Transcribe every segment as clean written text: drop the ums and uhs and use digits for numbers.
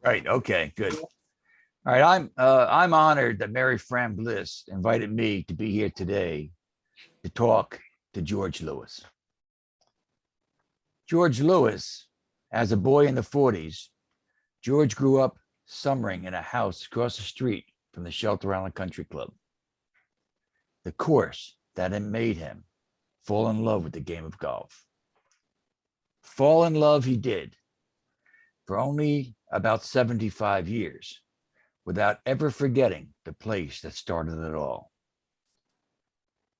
Right. Okay. Good. All right. I'm honored that Mary Fran Bliss invited me to be here today to talk to George Lewis. George Lewis, as a boy in the 40s, George grew up summering in a house across the street from the Shelter Island Country Club. The course that had made him fall in love with the game of golf. Fall in love he did for only about 75 years, without ever forgetting the place that started it all.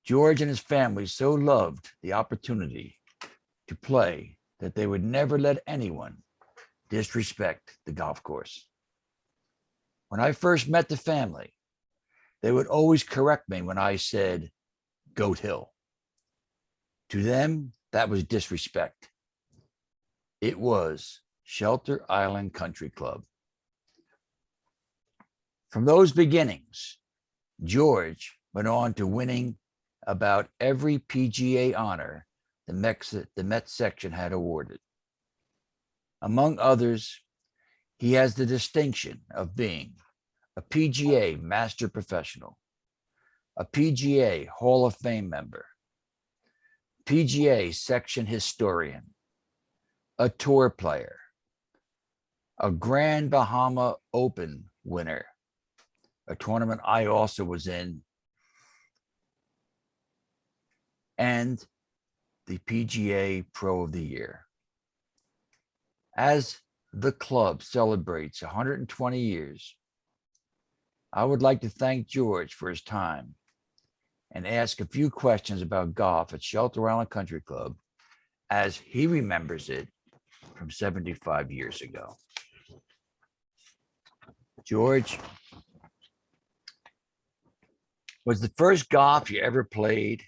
George and his family so loved the opportunity to play that they would never let anyone disrespect the golf course. When I first met the family, they would always correct me when I said Goat Hill. To them, that was disrespect. It was Shelter Island Country Club. From those beginnings, George went on to winning about every PGA honor the Met section had awarded. Among others, he has the distinction of being a PGA Master Professional, a PGA Hall of Fame member, PGA Section Historian, a tour player, a Grand Bahama Open winner, a tournament I also was in, and the PGA Pro of the Year. As the club celebrates 120 years, I would like to thank George for his time and ask a few questions about golf at Shelter Island Country Club as he remembers it from 75 years ago. George, was the first golf you ever played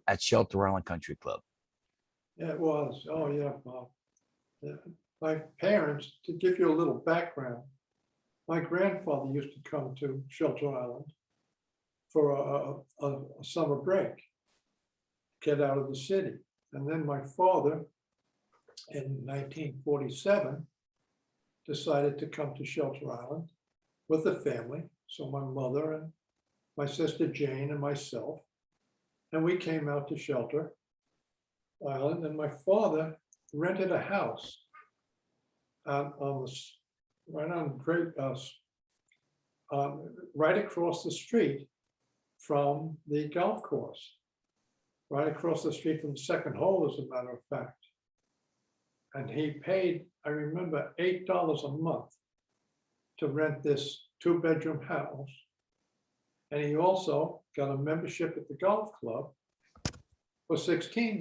at Shelter Island Country Club? Yeah, it was. Oh, yeah, Bob. My parents, to give you a little background, my grandfather used to come to Shelter Island for a summer break, get out of the city. And then my father, in 1947, decided to come to Shelter Island with the family. So my mother and my sister Jane and myself, and we came out to Shelter Island, and my father rented a house right across the street from the golf course, right across the street from the second hole, as a matter of fact. And he paid, I remember, $8 a month to rent this 2-bedroom house. And he also got a membership at the golf club for $16.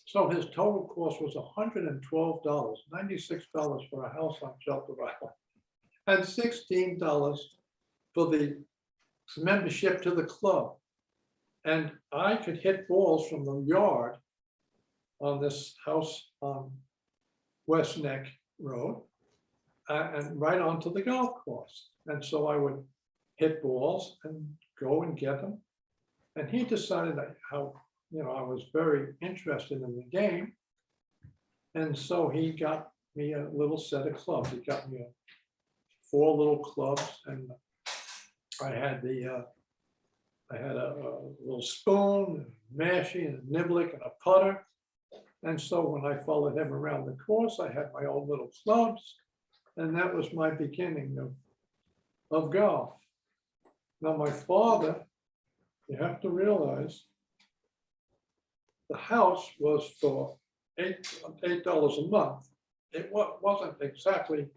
So his total cost was $112, $96 for a house on Shelter Island, and $16 for the membership to the club. And I could hit balls from the yard on this house on West Neck Road and right onto the golf course. And so I would hit balls and go and get them. And he decided that how, I was very interested in the game. And so he got me a little set of clubs. He got me 4 little clubs, and I had a little spoon, a mashie, and a niblick, and a putter. And so when I followed him around the course, I had my own little clubs, and that was my beginning of golf. Now, my father, you have to realize, the house was for $8 a month. It wasn't exactly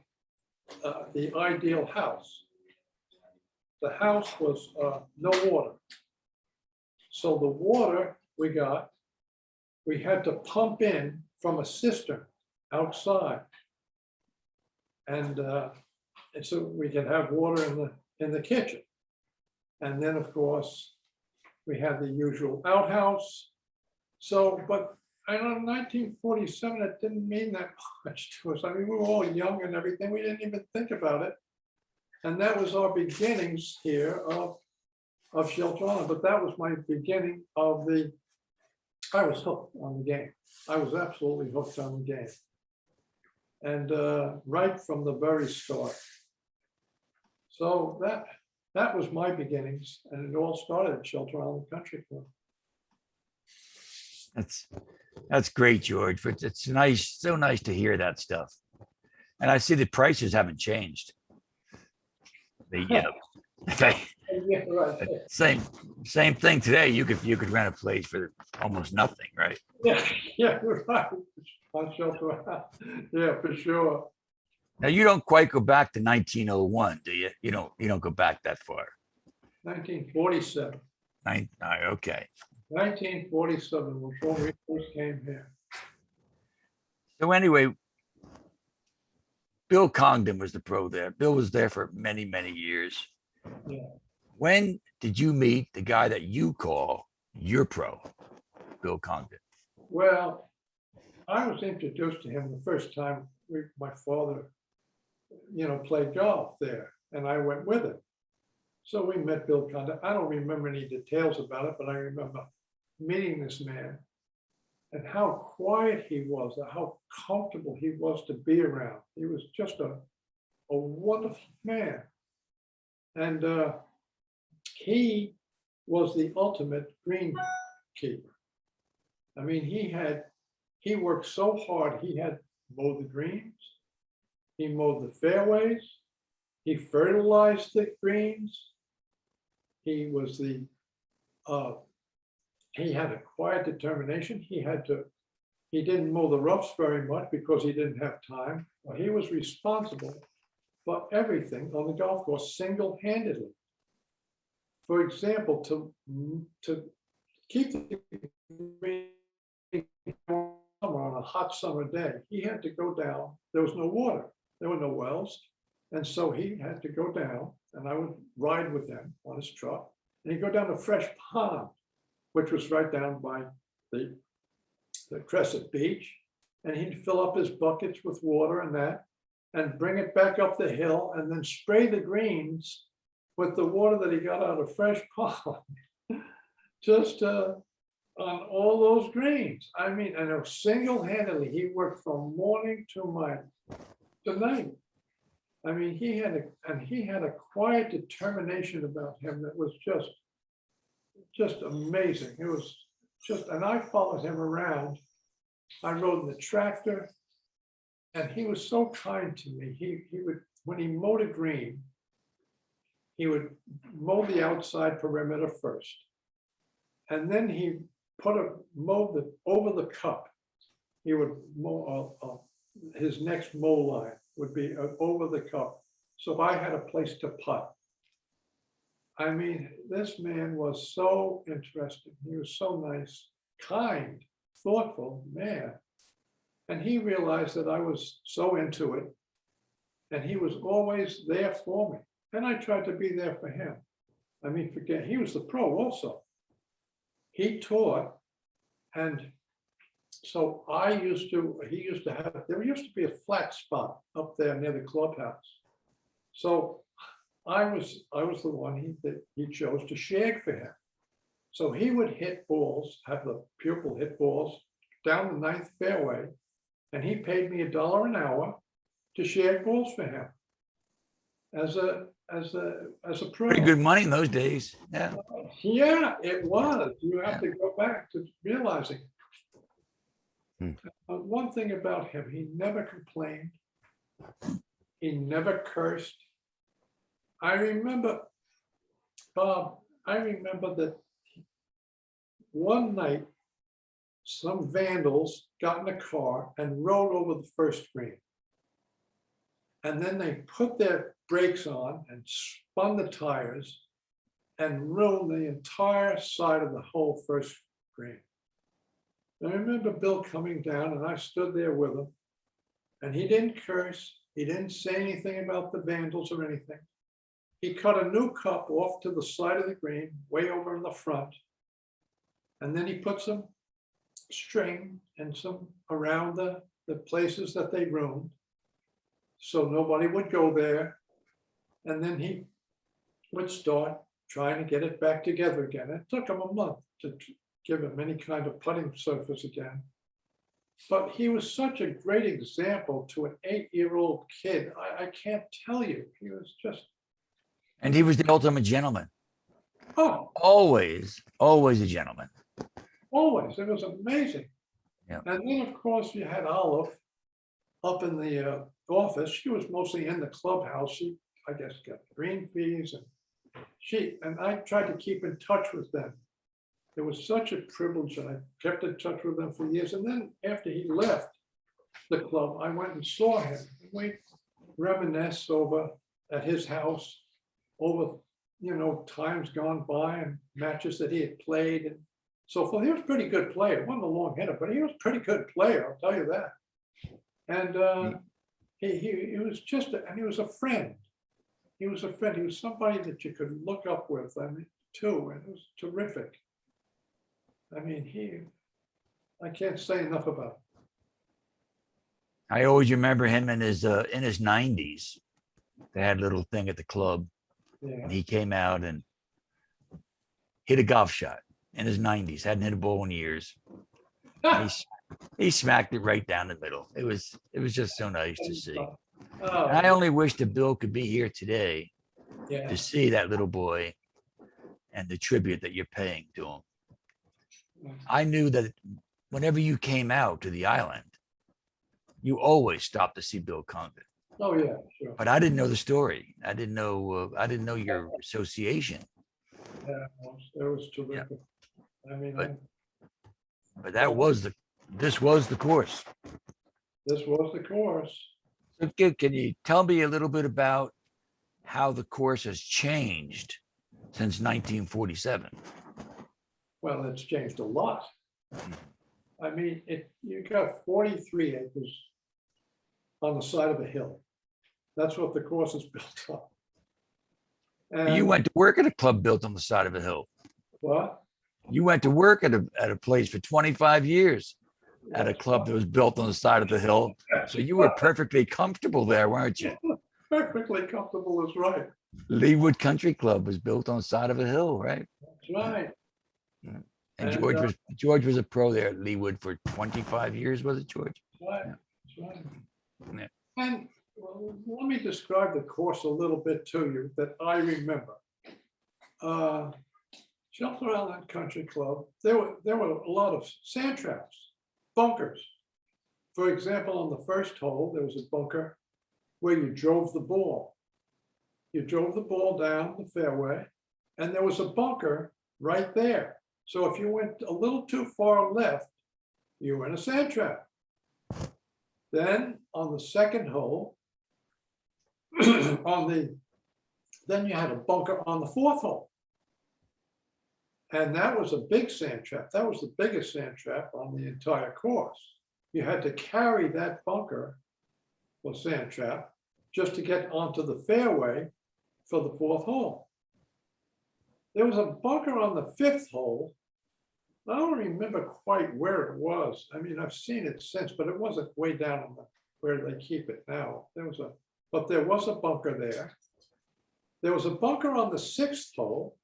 the ideal house. The house was no water. So the water we had to pump in from a cistern outside. And so we could have water in the kitchen. And then, of course, we had the usual outhouse. So, but I know in 1947, it didn't mean that much to us. I mean, we were all young and everything. We didn't even think about it. And that was our beginnings here of Shelter Island. But that was my beginning of I was hooked on the game. I was absolutely hooked on the game. and right from the very start. So that was my beginnings, and it all started at Shelter Island Country Club. That's great, George. But it's nice, so nice to hear that stuff. And I see the prices haven't changed. Okay. Yeah, right. Same thing today. You could rent a place for almost nothing, right? Yeah, yeah, you're right. On Shelter Island. Yeah, for sure. Now you don't quite go back to 1901, do you? You don't go back that far. 1947. Okay. 1947 was when we first came here. So anyway, Bill Congdon was the pro there. Bill was there for many, many years. Yeah. When did you meet the guy that you call your pro, Bill Congdon? Well, I was introduced to him the first time my father, played golf there, and I went with him. So we met Bill Congdon. I don't remember any details about it, but I remember meeting this man and how quiet he was, and how comfortable he was to be around. He was just a wonderful man. And he was the ultimate greenkeeper. I mean, he worked so hard. He had mowed the greens, he mowed the fairways, he fertilized the greens. He was he had a quiet determination. He didn't mow the roughs very much because he didn't have time. But he was responsible for everything on the golf course single-handedly. For example, to keep the green on a hot summer day, he had to go down. There was no water. There were no wells. And so he had to go down, and I would ride with him on his truck. And he'd go down to Fresh Pond, which was right down by the Crescent Beach. And he'd fill up his buckets with water and bring it back up the hill, and then spray the greens with the water that he got out of Fresh Pond. Just on all those greens. I mean, and single-handedly, he worked from morning to night. I mean, he had a quiet determination about him that was just amazing. It was just, and I followed him around. I rode in the tractor, and he was so kind to me. He would, when he mowed a green, he would mow the outside perimeter first, and then he mowed over the cup. He would mow his next mow line would be over the cup. So I had a place to putt. I mean, this man was so interesting. He was so nice, kind, thoughtful man. And he realized that I was so into it, and he was always there for me. And I tried to be there for him. I mean, he was the pro also. He taught, and so he used to have, there used to be a flat spot up there near the clubhouse. So I was the one that he chose to shag for him. So he would hit balls, have the pupil hit balls down the ninth fairway, and he paid me $1 an hour to shag balls for him as a pro. Pretty good money in those days. Yeah. Yeah, it was. You have to go back to realizing. One thing about him, he never complained. He never cursed. I remember, Bob, that one night, some vandals got in a car and rode over the first green. And then they put their brakes on and spun the tires and ruined the entire side of the whole first green. I remember Bill coming down, and I stood there with him, and he didn't curse. He didn't say anything about the vandals or anything. He cut a new cup off to the side of the green, way over in the front. And then he put some string and some around the places that they ruined, so nobody would go there. And then he would start trying to get it back together again. It took him a month to give him any kind of putting surface again. But he was such a great example to an 8-year-old kid. I can't tell you. He was just, And he was the ultimate gentleman. oh, Always a gentleman. always. It was amazing. Yeah. And then, of course, you had Olive up in the office. She was mostly in the clubhouse. She, I guess, got green fees, and I tried to keep in touch with them. It was such a privilege, and I kept in touch with them for years. And then after he left the club, I went and saw him. We reminisced over at his house over, times gone by and matches that he had played and so forth. He was a pretty good player. He wasn't a long hitter, but he was a pretty good player, I'll tell you that. And he was just, and he was a friend. He was a friend. He was somebody that you could look up with, too, and it was terrific. I can't say enough about it. I always remember him in his 90s. They had a little thing at the club, Yeah. and he came out and hit a golf shot in his 90s. Hadn't hit a ball in years. And he smacked it right down the middle. It was just so nice to see. Oh, And I only wish that Bill could be here today yeah. to see that little boy and the tribute that you're paying to him. I knew that whenever you came out to the island, you always stopped to see Bill Condon. Oh, yeah, sure. But I didn't know the story. I didn't know your association. Yeah, it was terrific. But this was the course. This was the course. So can you tell me a little bit about how the course has changed since 1947? Well, it's changed a lot. You got 43 acres on the side of a hill. That's what the course is built on. And You went to work at a club built on the side of a hill. what? You went to work at a place for 25 years at a club that was built on the side of the hill. So you were perfectly comfortable there, weren't you? Perfectly comfortable is right. Leewood Country Club was built on the side of a hill, right? That's right. And And, George was a pro there at Leewood for 25 years, was it, George? That's right. Yeah. That's right. Yeah. And let me describe the course a little bit to you that I remember. Shelter Island Country Club, there were a lot of sand traps, bunkers. For example, on the first hole, there was a bunker where you drove the ball. You drove the ball down the fairway, and there was a bunker right there. So if you went a little too far left, you were in a sand trap. Then on the second hole, then you had a bunker on the fourth hole. And that was a big sand trap. That was the biggest sand trap on the entire course. You had to carry that bunker or sand trap just to get onto the fairway for the fourth hole. There was a bunker on the fifth hole. I don't remember quite where it was. I've seen it since, but it wasn't way down on where they keep it now. But there was a bunker there. There was a bunker on the sixth hole,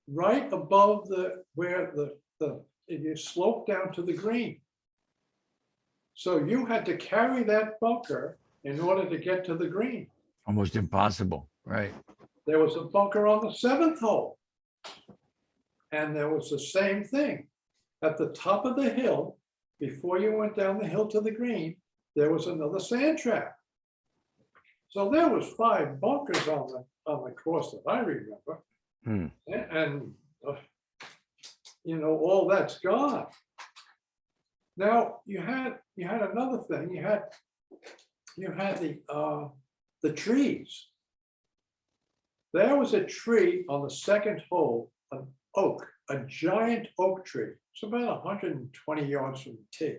right above where you slope down to the green. So you had to carry that bunker in order to get to the green. Almost impossible, right? There was a bunker on the seventh hole. And there was the same thing. At the top of the hill, before you went down the hill to the green, there was another sand trap. So there was 5 bunkers on the course that I remember. And all that's gone. Now you had another thing. You had the trees. There was a tree on the second hole, an oak, a giant oak tree. It's about 120 yards from the tee.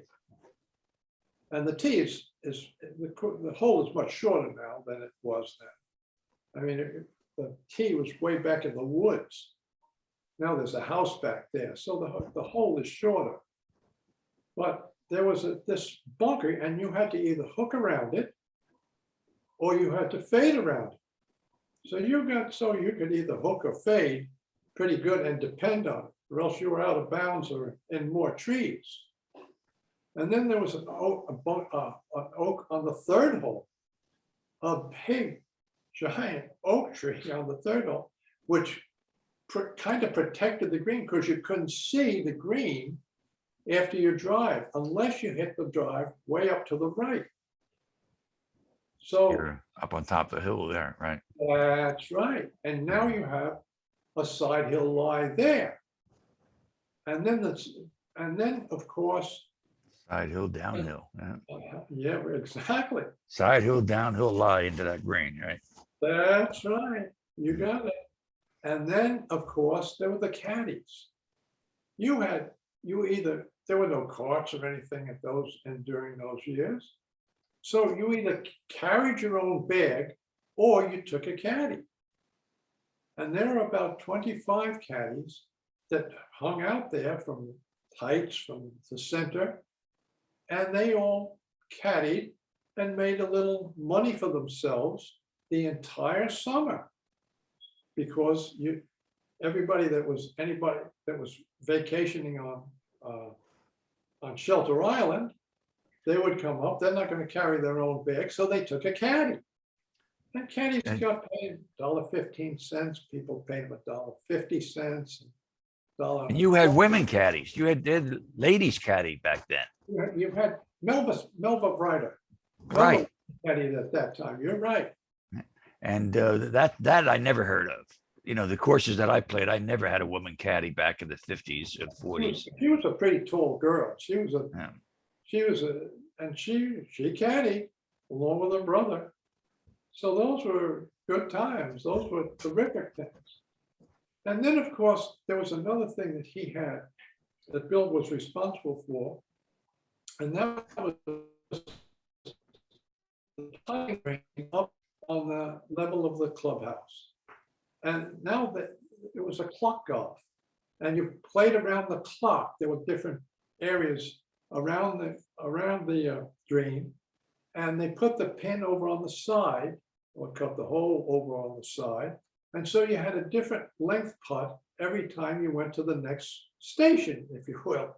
And the tee is the hole is much shorter now than it was then. The tee was way back in the woods. Now there's a house back there, so the hole is shorter. But there was this bunker, and you had to either hook around it, or you had to fade around it. So you could either hook or fade pretty good and depend on it, or else you were out of bounds or in more trees. And then there was an oak on the third hole, a big giant oak tree on the third hole, which kind of protected the green because you couldn't see the green after you drive unless you hit the drive way up to the right. So You're up on top of the hill there, right? that's right. And now you have a side hill lie there. And then of course, Side hill, downhill. Yeah. yeah, exactly. Side hill, downhill lie into that green, right? That's right. You got it. And then, of course, there were the caddies. There were no carts or anything during those years. So you either carried your own bag or you took a caddy. And there are about 25 caddies that hung out there from Heights, from the center, and they all caddied and made a little money for themselves the entire summer. Because anybody that was vacationing on Shelter Island, they would come up. They're not going to carry their own bag, so they took a caddy. And caddies got paid $1.15. People paid them $1.50. And you had women caddies. You had ladies caddy back then. You had Melba Brighter. Right. Caddy at that time. You're right. And that I never heard of. You know, the courses that I played, I never had a woman caddy back in the 50s or 40s. She was a pretty tall girl. She caddied along with her brother. So those were good times. Those were terrific things. And then, of course, there was another thing that he had that Bill was responsible for, and that was the putting green up on the level of the clubhouse. And now that it was a clock golf, and you played around the clock. There were different areas around the green, and they put the pin over on the side, or cut the hole over on the side. And so you had a different length putt every time you went to the next station, if you will.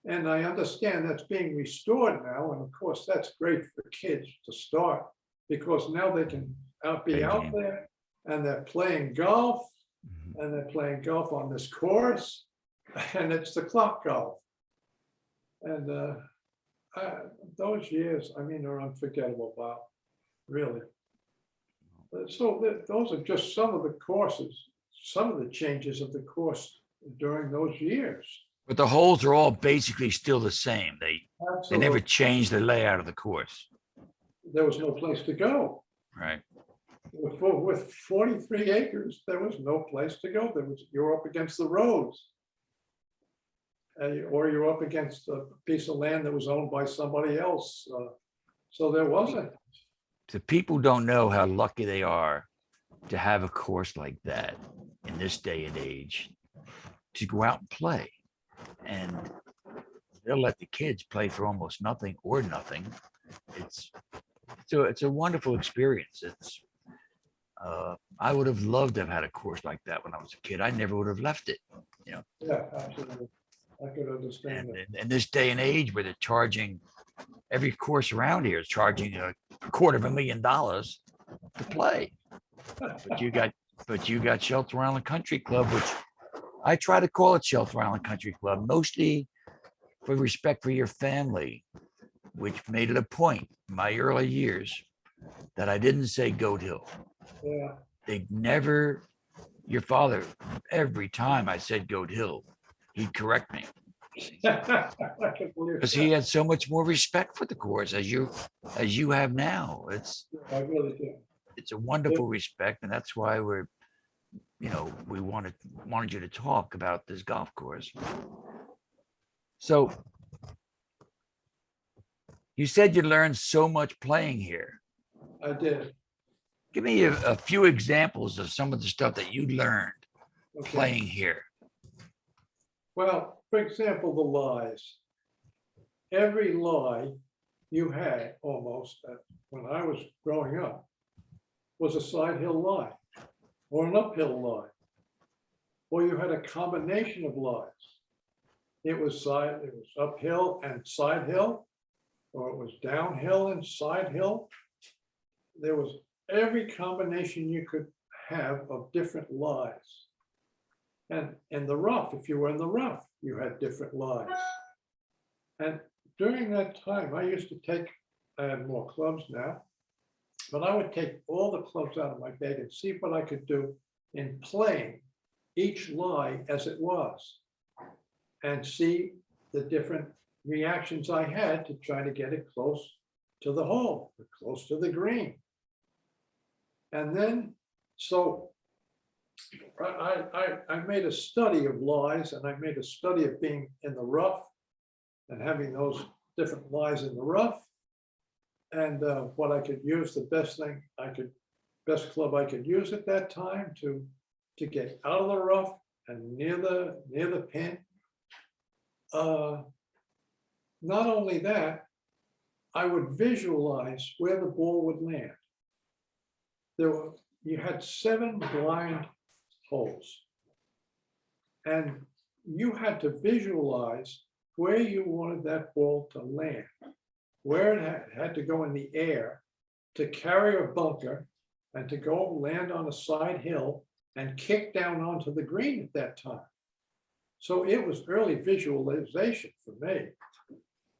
And I understand that's being restored now. And of course, that's great for kids to start, because now they can be out there and they're playing golf, and they're playing golf on this course, and it's the clock golf. And those years, I mean, are unforgettable, Bob, really. So those are just some of the courses, some of the changes of the course during those years. But the holes are all basically still the same. They never changed the layout of the course. There was no place to go. Right. With 43 acres, there was no place to go. You're up against the roads. Or you're up against a piece of land that was owned by somebody else. So there wasn't. The people don't know how lucky they are to have a course like that in this day and age, to go out and play. And they'll let the kids play for almost nothing or nothing. It's a wonderful experience. I would have loved to have had a course like that when I was a kid. I never would have left it, you know. Yeah, absolutely. I could understand And that. in this day and age where they're charging, every course around here is charging $250,000 to play. But you got Shelter Island Country Club, which I try to call it Shelter Island Country Club, mostly for respect for your family, which made it a point in my early years that I didn't say Goat Hill. Yeah. They never, your father, every time I said Goat Hill, he'd correct me. Because he had so much more respect for the course as you have now. I really do. It's a wonderful respect, and that's why we wanted you to talk about this golf course. So you said you learned so much playing here. I did. Give me a few examples of some of the stuff that you learned playing here. Well, for example, the lies. Every lie you had almost when I was growing up was a side hill lie or an uphill lie, or you had a combination of lies. it was uphill and side hill, or it was downhill and side hill. There was every combination you could have of different lies. And in the rough, if you were in the rough, you had different lies. And during that time, I used to take, I have more clubs now, but I would take all the clubs out of my bag and see what I could do in playing each lie as it was, and see the different reactions I had to try to get it close to the hole, or close to the green. And then, so I made a study of lies, and I made a study of being in the rough and having those different lies in the rough, and what I could use, the best thing I could, best club I could use at that time to get out of the rough and near the pin. Not only that, I would visualize where the ball would land. You had 7 blind holes, and you had to visualize where you wanted that ball to land, where it had to go in the air to carry a bunker and to go land on a side hill and kick down onto the green at that time. So it was early visualization for me.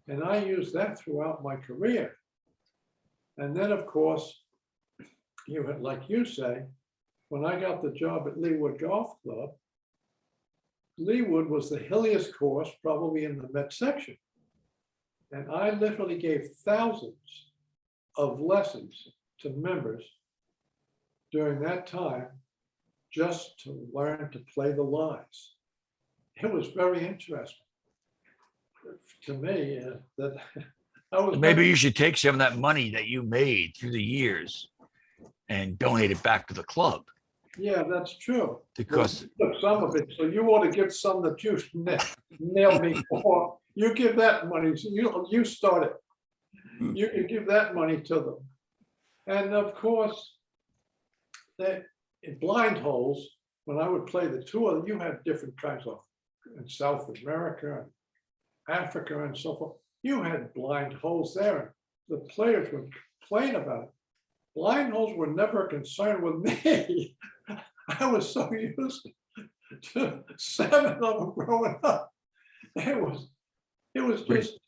And I used that throughout my career. And then, of course, you had, like you say, when I got the job at Leawood Golf Club, Leawood was the hilliest course probably in the Met section. And I literally gave thousands of lessons to members during that time just to learn to play the lies. It was very interesting to me that I was. Maybe you should take some of that money that you made through the years and donate it back to the club. Yeah, that's true. Because well, some of it, so you want to give some that you nailed me for. You give that money. So you start it. You can give that money to them, and of course, that in blind holes. When I would play the tour, you had different kinds of in South America, and Africa, and so forth. You had blind holes there. The players would complain about it. Blind holes were never a concern with me. I was so used to 7 of them growing up. It was just.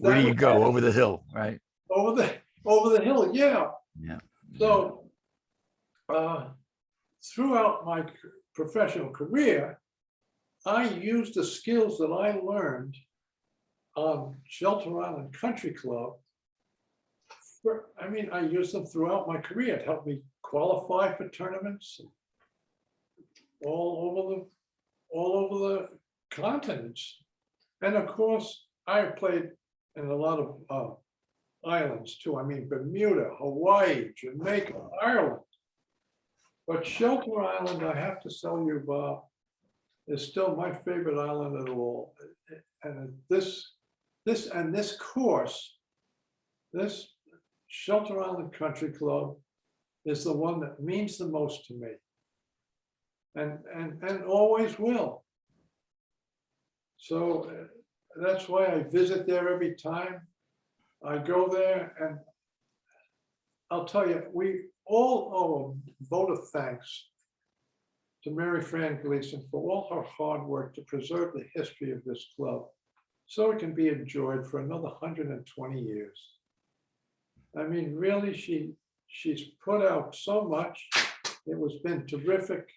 Where do you go? Over the hill, right? Over the hill, yeah. Yeah. So throughout my professional career, I used the skills that I learned on Shelter Island Country Club. I used them throughout my career. It helped me qualify for tournaments all over the continents. And of course, I played in a lot of islands too. Bermuda, Hawaii, Jamaica, Ireland. But Shelter Island, I have to tell you, Bob, is still my favorite island at all. And this course, this Shelter Island Country Club is the one that means the most to me. And always will. So that's why I visit there every time I go there. And I'll tell you, we all owe a vote of thanks to Mary Fran Gleason for all her hard work to preserve the history of this club so it can be enjoyed for another 120 years. Really, she's put out so much. It was been terrific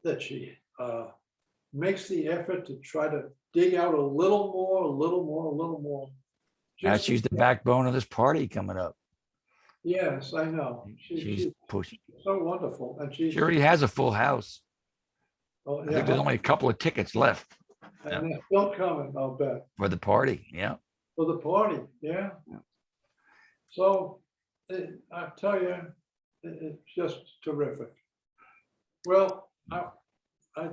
that she makes the effort to try to dig out a little more. Now she's the backbone of this party coming up. Yes, I know. She's pushing. So wonderful. And she already has a full house. Oh, yeah. I think there's only a couple of tickets left. And they're still coming, I'll bet. For the party, yeah. For the party, yeah. So I tell you, it's just terrific. Well, I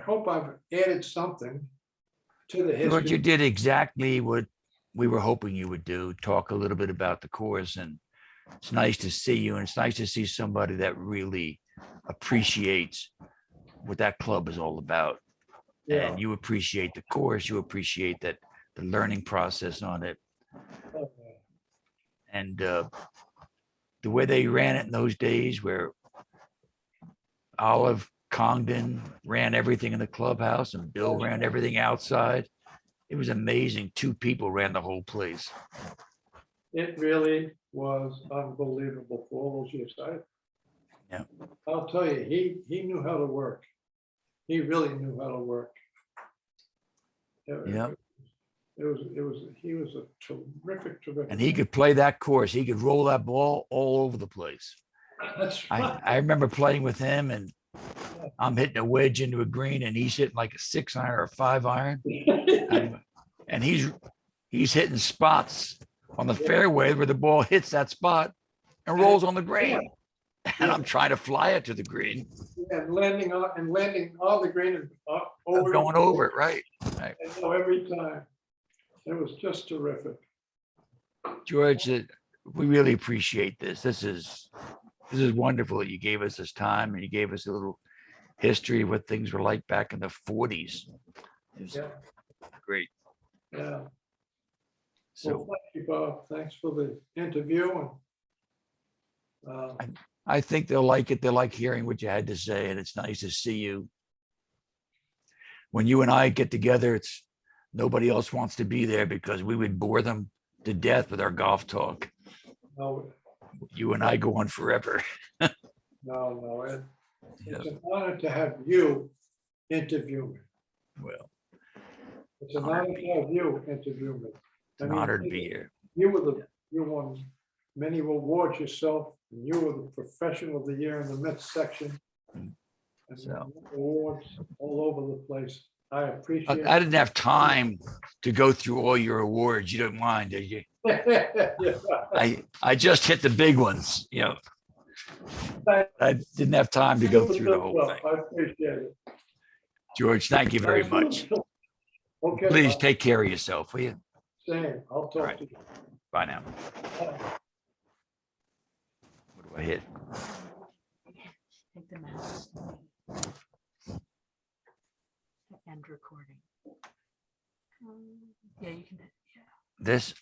hope I've added something to the history. But you did exactly what we were hoping you would do, talk a little bit about the course, and it's nice to see you, and it's nice to see somebody that really appreciates what that club is all about. Yeah. and you appreciate the course, you appreciate that the learning process on it, Oh, and the way they ran it in those days, where Olive Congdon ran everything in the clubhouse and Bill ran everything outside. It was amazing. Two people ran the whole place. it really was unbelievable for all those years. Yeah. I'll tell you, he knew how to work. He really knew how to work. Yeah. He was a terrific. And he could play that course. He could roll that ball all over the place. That's right. I remember playing with him, and I'm hitting a wedge into a green and he's hitting like a 6-iron or a 5-iron. And he's hitting spots on the fairway where the ball hits that spot and rolls on the green. And I'm trying to fly it to the green. Yeah, landing on the green and over. Going over it, right? And so every time. It was just terrific. George, we really appreciate this. This is wonderful that you gave us this time and you gave us a little history of what things were like back in the 40s. It was great. Yeah. So well, thank you, Bob. Thanks for the interview. And I think they'll like it. They like hearing what you had to say, and it's nice to see you. When you and I get together, it's nobody else wants to be there because we would bore them to death with our golf talk. no, You and I go on forever. no, it's an honor to have you interview me. Well, It's an honor to have you interview me. it's an honor to be here. You won many awards yourself, and you were the professional of the year in the Mets section. And So awards all over the place. I appreciate I didn't have time to go through all your awards. You don't mind, did you? it. I just hit the big ones, you know. I didn't have time to go through the whole thing. I appreciate it. George, thank you very much. Okay. Please Bob. take care of yourself, will you? Same. I'll talk right. to you. Bye now. Bye. What do I hit? Take the mouse. End recording. Yeah, you can. Yeah. This?